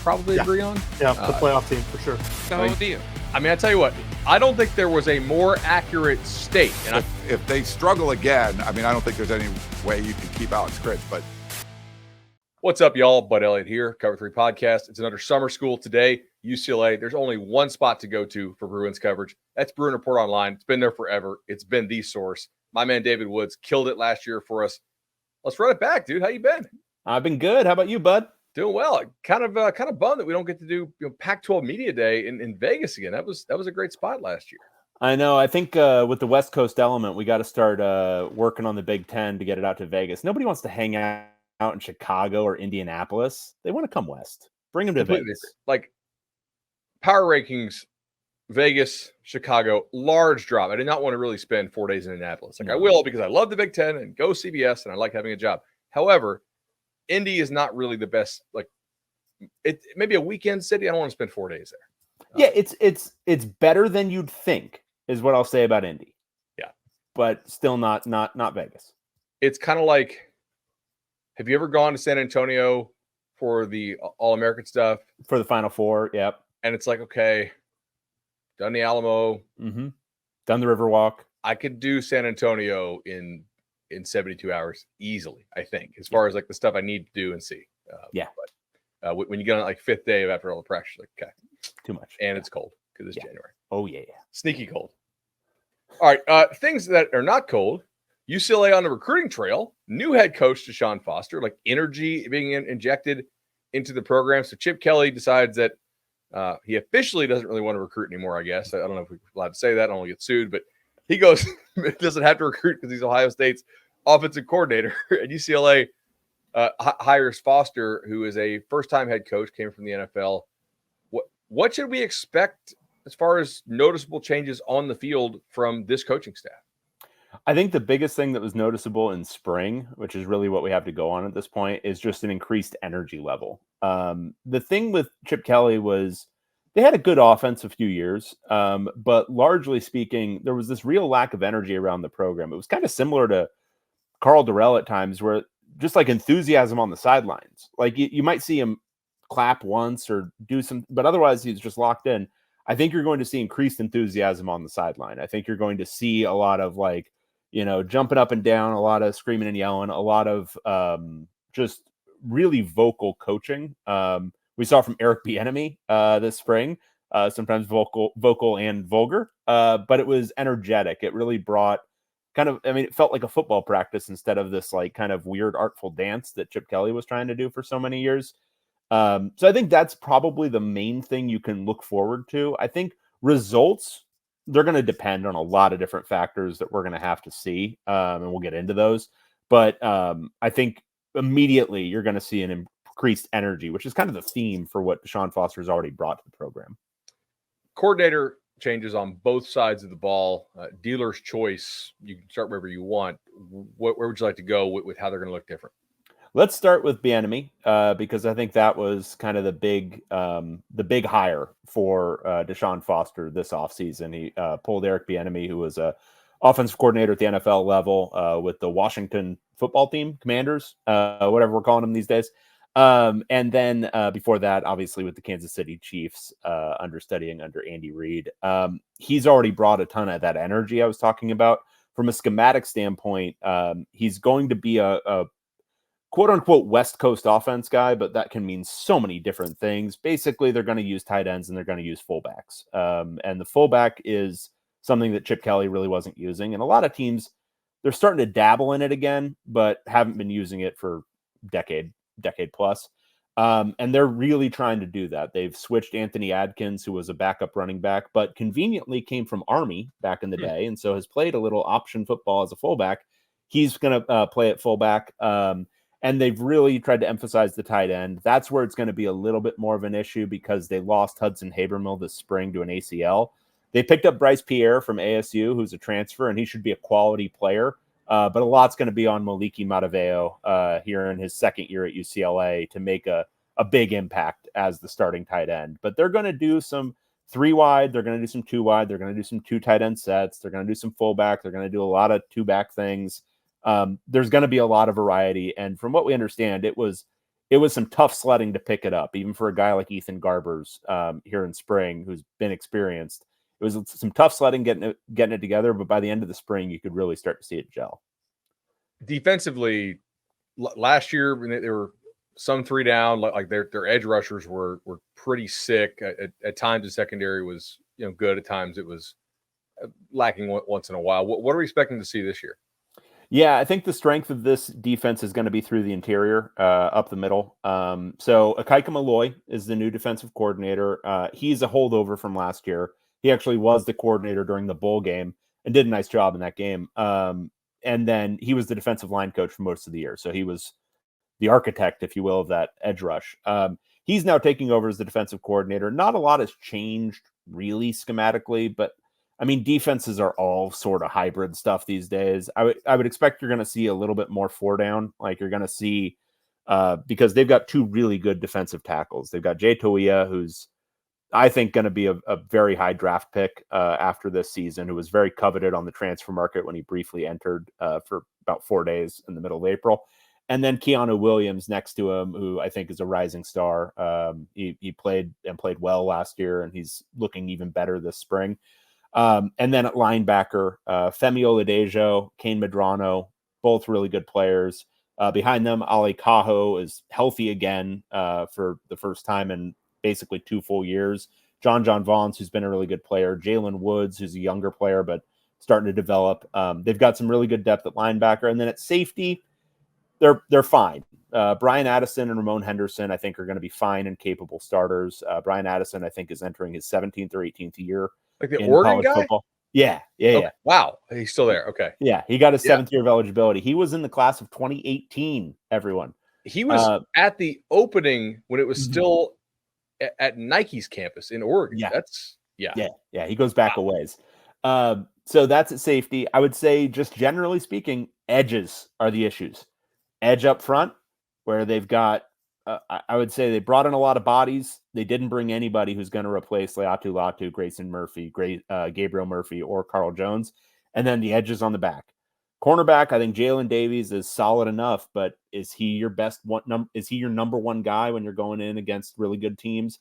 probably agree on. Yeah, the playoff team for sure. So do you. I mean, I tell you what, I don't think there was a more accurate state. And if they struggle again, I mean, I don't think there's any way you can keep Alex Critch, but. What's up, y'all? Bud Elliott here, Cover 3 Podcast. It's another summer school today, UCLA. There's only one spot to go to for Bruins coverage. That's Bruin Report Online. It's been there forever. It's been the source. My man David Woods killed it last year for us. Let's run it back, dude. How you been? I've been good. How about you, bud? Doing well. Kind of bummed that we don't get to do Pac-12 Media Day in Vegas again. That was a great spot last year. I know. I think with the West Coast element, we got to start working on the Big Ten to get it out to Vegas. Nobody wants to hang out in Chicago or Indianapolis. They want to come west. Bring them to Vegas. Like power rankings, Vegas, Chicago, large drop. I did not want to really spend 4 days in Indianapolis. I will because I love the Big Ten and go CBS and I like having a job. However, Indy is not really the best. Like it maybe a weekend city. I don't want to spend 4 days there. Yeah, it's better than you'd think, is what I'll say about Indy. Yeah, but still not Vegas. It's kind of like, have you ever gone to San Antonio for the All-American stuff for the Final Four? Yep. And it's like, okay, done the Alamo, done the Riverwalk. I could do San Antonio in 72 hours easily, I think, as far as like the stuff I need to do and see. But when you get on like fifth day after all the practice, like, okay, too much. And it's cold because it's January. Oh, yeah. Sneaky cold. All right. Things that are not cold. UCLA on the recruiting trail. New head coach Deshaun Foster, like energy being injected into the program. So Chip Kelly decides that he officially doesn't really want to recruit anymore, I guess. I don't know if we're allowed to say that. I don't want to get sued, but he goes, doesn't have to recruit because he's Ohio State's offensive coordinator. And UCLA hires Foster, who is a first-time head coach, came from the NFL. What should we expect as far as noticeable changes on the field from this coaching staff? I think the biggest thing that was noticeable in spring, which is really what we have to go on at this point, is just an increased energy level. The thing with Chip Kelly was they had a good offense a few years, but largely speaking, there was this real lack of energy around the program. It was kind of similar to Carl Durrell at times, where just like enthusiasm on the sidelines. Like you might see him clap once or do some, but otherwise he's just locked in. I think you're going to see increased enthusiasm on the sideline. I think you're going to see a lot of jumping up and down, a lot of screaming and yelling, a lot of just really vocal coaching. We saw from Eric Bieniemy this spring, sometimes vocal and vulgar, but it was energetic. It really brought it felt like a football practice instead of this like kind of weird artful dance that Chip Kelly was trying to do for so many years. So I think that's probably the main thing you can look forward to. I think results, they're going to depend on a lot of different factors that we're going to have to see, and we'll get into those. But I think immediately you're going to see an increased energy, which is kind of the theme for what Deshaun Foster has already brought to the program. Coordinator changes on both sides of the ball. Dealer's choice. You can start wherever you want. Where would you like to go with how they're going to look different? Let's start with Bieniemy because I think that was kind of the big hire for Deshaun Foster this offseason. He pulled Eric Bieniemy, who was a offensive coordinator at the NFL level with the Washington football team, Commanders, whatever we're calling them these days. And then before that, obviously with the Kansas City Chiefs understudying under Andy Reid. He's already brought a ton of that energy I was talking about. From a schematic standpoint, he's going to be a quote unquote West Coast offense guy, but that can mean so many different things. Basically, they're going to use tight ends and they're going to use fullbacks. And the fullback is something that Chip Kelly really wasn't using. And a lot of teams, they're starting to dabble in it again, but haven't been using it for decade plus. And they're really trying to do that. They've switched Anthony Adkins, who was a backup running back, but conveniently came from Army back in the day. And so has played a little option football as a fullback. He's going to play at fullback. And they've really tried to emphasize the tight end. That's where it's going to be a little bit more of an issue because they lost Hudson Habermill this spring to an ACL. They picked up Bryce Pierre from ASU, who's a transfer, and he should be a quality player. But a lot's going to be on Maliki Mataveo here in his second year at UCLA to make a big impact as the starting tight end. But they're going to do some 3-wide. They're going to do some 2-wide. They're going to do some 2 tight end sets. They're going to do some fullback. They're going to do a lot of 2-back things. There's going to be a lot of variety. And from what we understand, it was it was some tough sledding to pick it up, even for a guy like Ethan Garbers here in spring, who's been experienced. It was some tough sledding getting it together, but by the end of the spring, you could really start to see it gel. Defensively, last year when they were some 3 down, like their edge rushers were pretty sick. At times, the secondary was good. At times, it was lacking once in a while. What are we expecting to see this year? Yeah, I think the strength of this defense is going to be through the interior, up the middle. So Akaika Malloy is the new defensive coordinator. He's a holdover from last year. He actually was the coordinator during the bowl game and did a nice job in that game. And then he was the defensive line coach for most of the year. So he was the architect, if you will, of that edge rush. He's now taking over as the defensive coordinator. Not a lot has changed really schematically, but I mean, defenses are all sort of hybrid stuff these days. I would expect you're going to see a little bit more 4 down. Like you're going to see, because they've got 2 really good defensive tackles. They've got Jay Toia, who's I think going to be a very high draft pick after this season, who was very coveted on the transfer market when he briefly entered for about 4 days in the middle of April. And then Keanu Williams next to him, who I think is a rising star. He played well last year, and he's looking even better this spring. And then at linebacker, Femi Oladejo, Kane Medrano, both really good players. Behind them, Ali Cajo is healthy again for the first time in basically 2 full years. John Vaughns, who's been a really good player. Jalen Woods, who's a younger player, but starting to develop. They've got some really good depth at linebacker. And then at safety, they're fine. Brian Addison and Ramon Henderson, I think, are going to be fine and capable starters. Brian Addison, I think, is entering his 17th or 18th year. Like the Oregon guy? Football. Yeah. Wow. He's still there. Okay. Yeah. He got his 7th year of eligibility. He was in the class of 2018, everyone. He was at the opening when it was still at Nike's campus in Oregon. Yeah. Yeah. He goes back a ways. So that's at safety. I would say, just generally speaking, edges are the issues. Edge up front, where they've got, I would say they brought in a lot of bodies. They didn't bring anybody who's going to replace Leatu Latu, Grayson Murphy, Gabriel Murphy, or Carl Jones. And then the edges on the back. Cornerback, I think Jalen Davies is solid enough, but is he your best one? Is he your number one guy when you're going in against really good teams?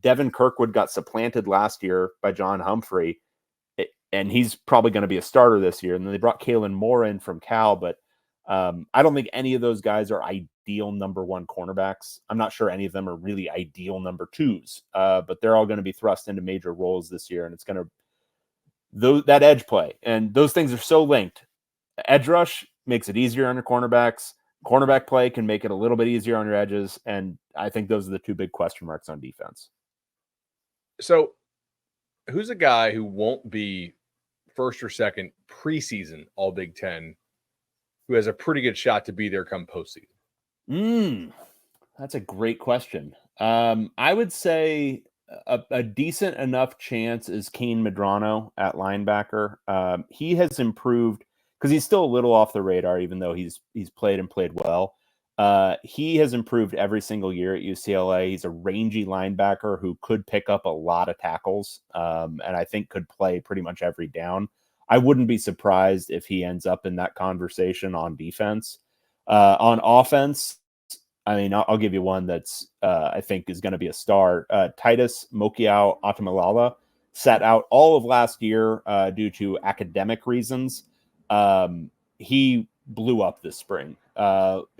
Devin Kirkwood got supplanted last year by John Humphrey, and he's probably going to be a starter this year. And then they brought Kalen Moore in from Cal, but I don't think any of those guys are ideal number 1 cornerbacks. I'm not sure any of them are really ideal number 2s, but they're all going to be thrust into major roles this year, and it's going to that edge play, and those things are so linked. Edge rush makes it easier on your cornerbacks. Cornerback play can make it a little bit easier on your edges, and I think those are the 2 big question marks on defense. So, who's a guy who won't be first or second preseason All Big Ten, who has a pretty good shot to be there come postseason? That's a great question. I would say a decent enough chance is Kane Medrano at linebacker. He has improved because he's still a little off the radar, even though he's played well. He has improved every single year at UCLA. He's a rangy linebacker who could pick up a lot of tackles, and I think could play pretty much every down. I wouldn't be surprised if he ends up in that conversation on defense. On offense, I mean, I'll give you one that's I think is going to be a star. Titus Mokiao Atamalala sat out all of last year due to academic reasons. He blew up this spring.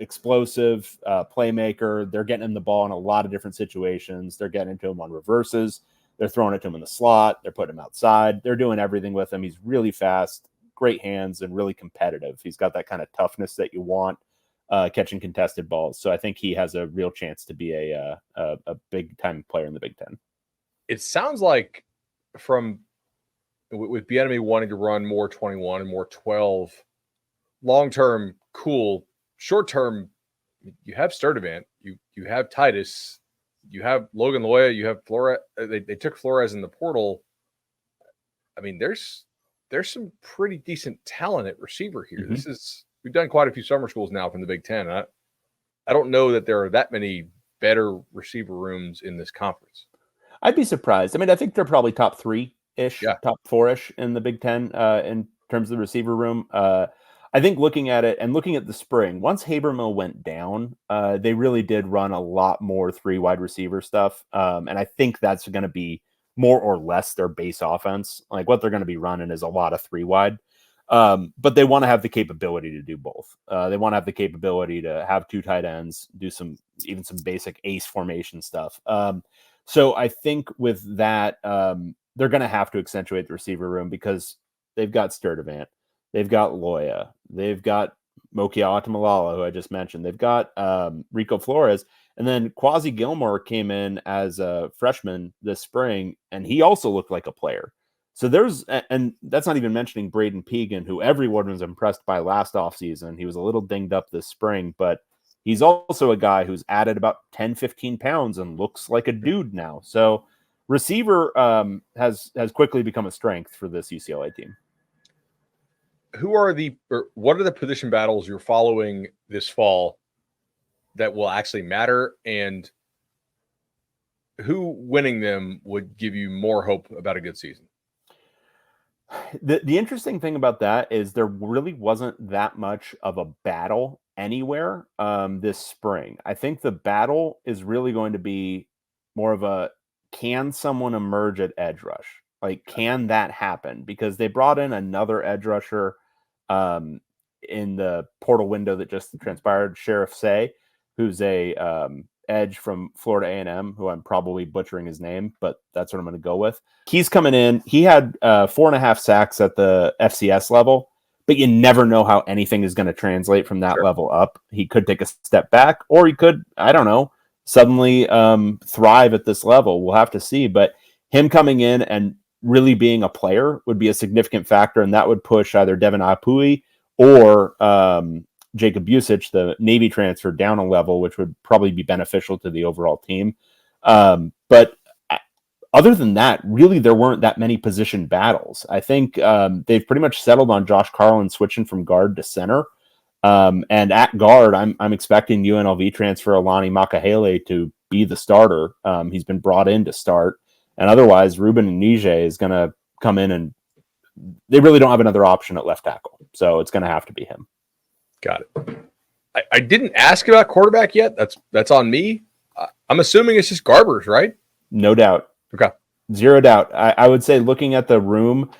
Explosive playmaker. They're getting him the ball in a lot of different situations. They're getting to him on reverses. They're throwing it to him in the slot. They're putting him outside. They're doing everything with him. He's really fast, great hands, and really competitive. He's got that kind of toughness that you want catching contested balls. So I think he has a real chance to be a big-time player in the Big Ten. It sounds like with Bieniemy wanting to run more 21 and more 12, long-term, cool. Short-term, you have Sturdivant, you have Titus, you have Logan Loya, you have Flores. They took Flores in the portal. I mean, there's some pretty decent talent at receiver here. Mm-hmm. We've done quite a few summer schools now from the Big Ten. I don't know that there are that many better receiver rooms in this conference. I'd be surprised. I mean, I think they're probably top 3-ish, top 4-ish in the Big Ten in terms of the receiver room. I think looking at it and looking at the spring, once Habermill went down, they really did run a lot more 3 wide receiver stuff. And I think that's going to be more or less their base offense. Like what they're going to be running is a lot of 3 wide. But they want to have the capability to do both. They want to have the capability to have 2 tight ends, do even some basic ace formation stuff. So I think with that, they're going to have to accentuate the receiver room because they've got Sturdivant, they've got Loya, they've got Mokia Atamalala, who I just mentioned, they've got Rico Flores, and then Quasi Gilmore came in as a freshman this spring, and he also looked like a player. So and that's not even mentioning Braden Pegan, who everyone was impressed by last offseason. He was a little dinged up this spring, but he's also a guy who's added about 10, 15 pounds and looks like a dude now. So receiver has quickly become a strength for this UCLA team. What are the position battles you're following this fall that will actually matter, and who winning them would give you more hope about a good season? The interesting thing about that is there really wasn't that much of a battle anywhere this spring. I think the battle is really going to be more of a, can someone emerge at edge rush? Like, can that happen? Because they brought in another edge rusher in the portal window that just transpired, Sheriff Say, who's a edge from Florida A&M, who I'm probably butchering his name, but that's what I'm going to go with. He's coming in. He had 4.5 sacks at the FCS level, but you never know how anything is going to translate from that level up. He could take a step back, or he could, I don't know, suddenly thrive at this level. We'll have to see. But him coming in and really being a player would be a significant factor, and that would push either Devin Apui or Jacob Busich, the Navy transfer, down a level, which would probably be beneficial to the overall team. But other than that, really, there weren't that many position battles. I think they've pretty much settled on Josh Carlin switching from guard to center. And at guard, I'm expecting UNLV transfer Alani Makahele to be the starter. He's been brought in to start. And otherwise, Ruben Nije is going to come in, and they really don't have another option at left tackle. So it's going to have to be him. Got it. I didn't ask about quarterback yet. That's on me. I'm assuming it's just Garbers, right? No doubt. Okay. Zero doubt. I would say, looking at the room,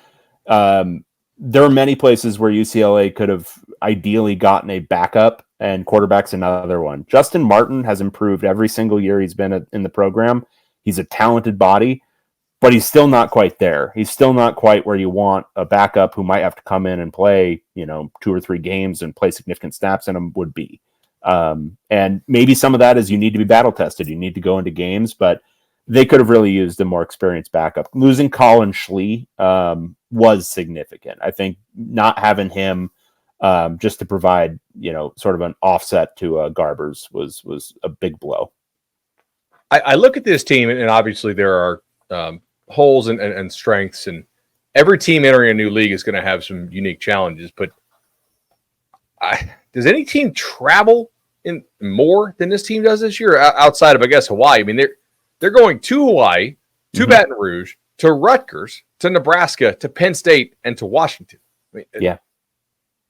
there are many places where UCLA could have ideally gotten a backup, and quarterback's another one. Justin Martin has improved every single year he's been in the program. He's a talented body, but he's still not quite there. He's still not quite where you want a backup who might have to come in and play, 2 or 3 games and play significant snaps in them would be. And maybe some of that is you need to be battle tested. You need to go into games, but they could have really used a more experienced backup. Losing Colin Schlee was significant. I think not having him just to provide, sort of an offset to Garbers was a big blow. I look at this team, and obviously there are holes and strengths, and every team entering a new league is going to have some unique challenges. But does any team travel in more than this team does this year, outside of, I guess, Hawaii? I mean, they're going to Hawaii, to Baton Rouge, to Rutgers, to Nebraska, to Penn State, and to Washington. I mean, yeah.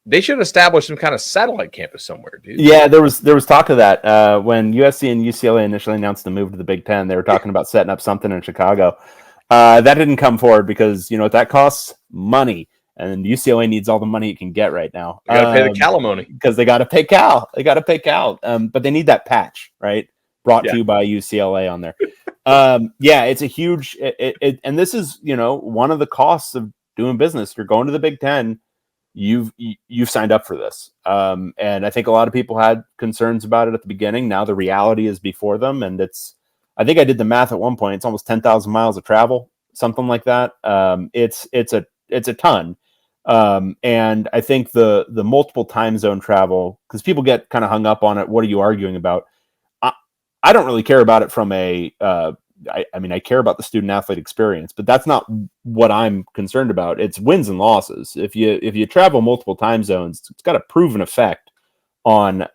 They should establish some kind of satellite campus somewhere, dude. Yeah, there was talk of that when USC and UCLA initially announced the move to the Big Ten. They were talking about setting up something in Chicago. That didn't come forward because what that costs? Money, and UCLA needs all the money it can get right now. They got to pay the Calimony because they got to pay Cal. But they need that patch, right? Brought to you by UCLA on there. It's a huge. And this is one of the costs of doing business. You're going to the Big Ten. You've signed up for this. And I think a lot of people had concerns about it at the beginning. Now the reality is before them. And I think I did the math at one point. It's almost 10,000 miles of travel, something like that. It's a ton. And I think the multiple time zone travel, because people get kind of hung up on it. What are you arguing about? I don't really care about it from I care about the student athlete experience, but that's not what I'm concerned about. It's wins and losses. If you travel multiple time zones, it's got a proven effect on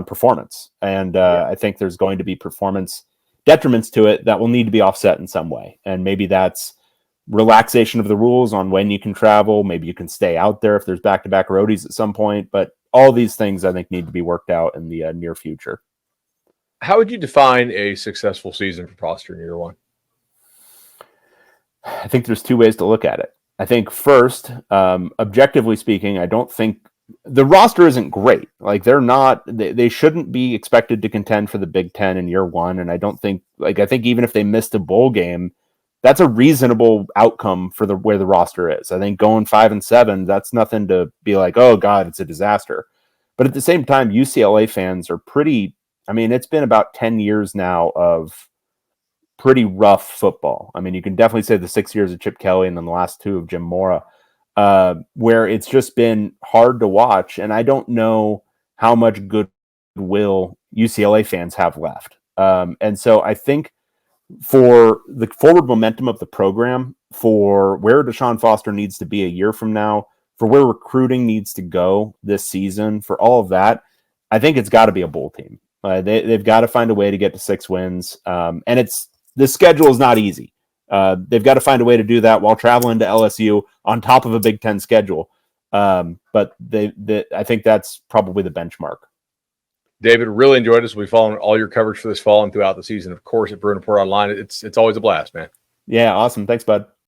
performance. And I think there's going to be performance detriments to it that will need to be offset in some way. And maybe that's relaxation of the rules on when you can travel. Maybe you can stay out there if there's back-to-back roadies at some point. But all these things I think need to be worked out in the near future. How would you define a successful season for Foster in year one? I think there's two ways to look at it. I think first, objectively speaking, I don't think the roster isn't great. Like they shouldn't be expected to contend for the Big Ten in year one. And I don't think, I think even if they missed a bowl game, that's a reasonable outcome for where the roster is. I think going 5-7, that's nothing to be like, oh God, it's a disaster. But at the same time, UCLA fans are it's been about 10 years now of pretty rough football. I mean, you can definitely say the 6 years of Chip Kelly and then the last 2 of Jim Mora, where it's just been hard to watch. And I don't know how much goodwill UCLA fans have left. And so I think for the forward momentum of the program, for where Deshaun Foster needs to be a year from now, for where recruiting needs to go this season, for all of that, I think it's got to be a bowl team. They've got to find a way to get to 6 wins. And the schedule is not easy. They've got to find a way to do that while traveling to LSU on top of a Big Ten schedule. But I think that's probably the benchmark. David, really enjoyed this. We've followed all your coverage for this fall and throughout the season, of course, at Bruin Report Online. It's always a blast, man. Yeah, awesome. Thanks, bud.